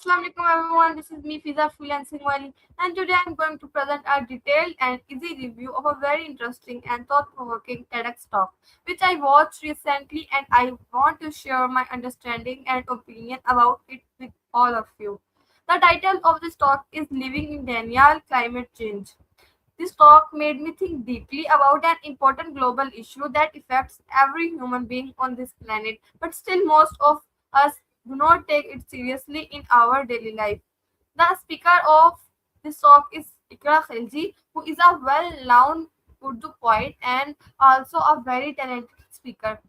Assalamualaikum everyone, this is me Fiza Freelancing Wali, and today I'm going to present a detailed and easy review of a very interesting and thought-provoking TEDx talk which I watched recently, and I want to share my understanding and opinion about it with all of you. The title of this talk is Living in Denial Climate Change. This talk made me think deeply about an important global issue that affects every human being on this planet, but still most of us do not take it seriously in our daily life. The speaker of this talk is Ikra Khalji, who is a well-known Urdu poet and also a very talented speaker.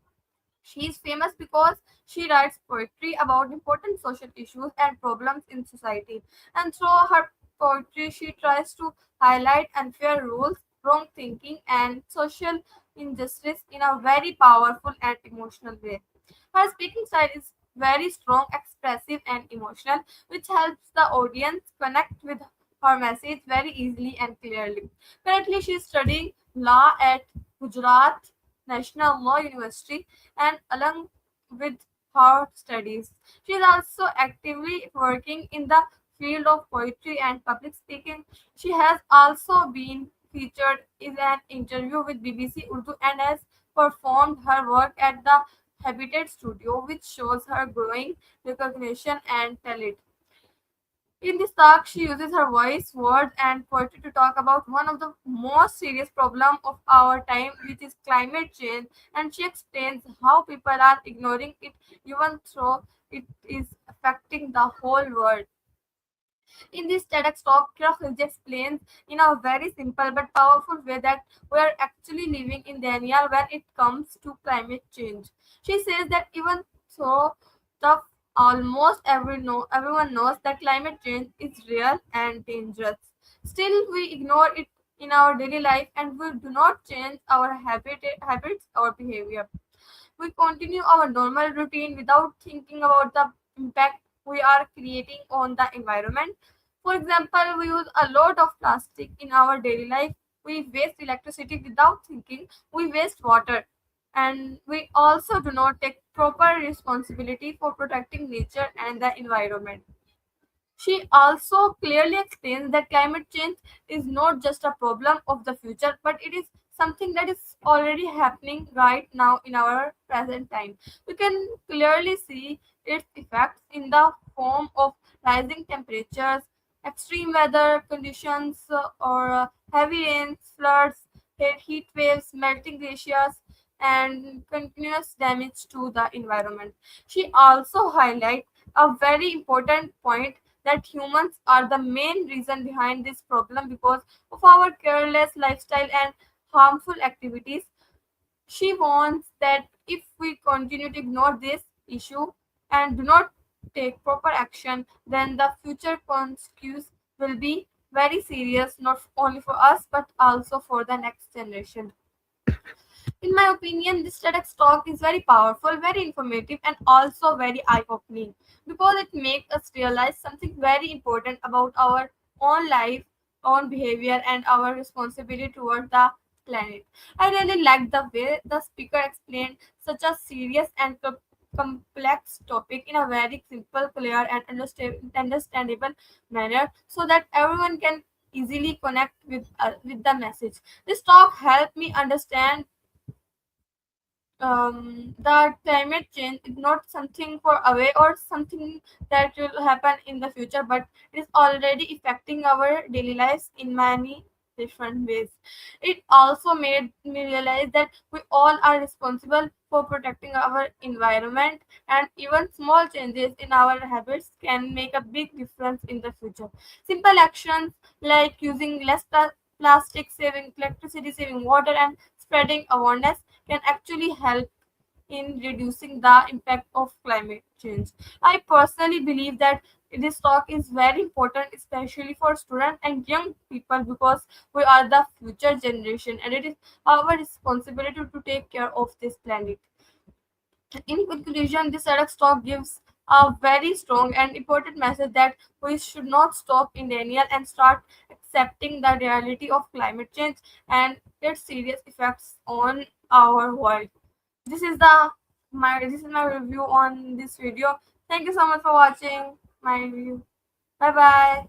She is famous because she writes poetry about important social issues and problems in society. And through her poetry, she tries to highlight unfair rules, wrong thinking, and social injustice in a very powerful and emotional way. Her speaking style is very strong, expressive, and emotional, which helps the audience connect with her message very easily and clearly. Currently, she is studying law at Gujarat National Law University, and along with her studies, she is also actively working in the field of poetry and public speaking. She has also been featured in an interview with BBC Urdu and has performed her work at the Habitat Studio, which shows her growing recognition and talent. In this talk, she uses her voice, words, and poetry to talk about one of the most serious problems of our time, which is climate change. And she explains how people are ignoring it, even though it is affecting the whole world. In this TEDx talk, Kira Khilji explains in a very simple but powerful way that we are actually living in denial when it comes to climate change. She says that even though tough, almost everyone knows that climate change is real and dangerous. Still, we ignore it in our daily life and we do not change our habits or behavior. We continue our normal routine without thinking about the impact we are creating on the environment. For example, we use a lot of plastic in our daily life. We waste electricity without thinking. We waste water. And we also do not take proper responsibility for protecting nature and the environment. She also clearly explains that climate change is not just a problem of the future, but it is something that is already happening right now in our present time. We can clearly see its effects in the form of rising temperatures, extreme weather conditions, or heavy rains, floods, heat waves, melting glaciers, and continuous damage to the environment. She also highlights a very important point that humans are the main reason behind this problem because of our careless lifestyle and harmful activities. She warns that if we continue to ignore this issue and do not take proper action, then the future consequences will be very serious, not only for us but also for the next generation. In my opinion, this TEDx talk is very powerful, very informative, and also very eye opening because it makes us realize something very important about our own life, own behavior, and our responsibility toward the planet. I really liked the way the speaker explained such a serious and complex topic in a very simple, clear, and understandable manner so that everyone can easily connect with the message. This talk helped me understand that climate change is not something for away or something that will happen in the future, but it is already affecting our daily lives in many different ways. It also made me realize that we all are responsible for protecting our environment, and even small changes in our habits can make a big difference in the future. Simple actions like using less plastic, saving electricity, saving water, and spreading awareness can actually help in reducing the impact of climate change. I personally believe that this talk is very important, especially for students and young people, because we are the future generation and it is our responsibility to take care of this planet. In conclusion, this TEDx talk gives a very strong and important message that we should not stop in denial and start accepting the reality of climate change and its serious effects on our world. This is my review on this video. Thank you so much for watching. my review. Bye bye.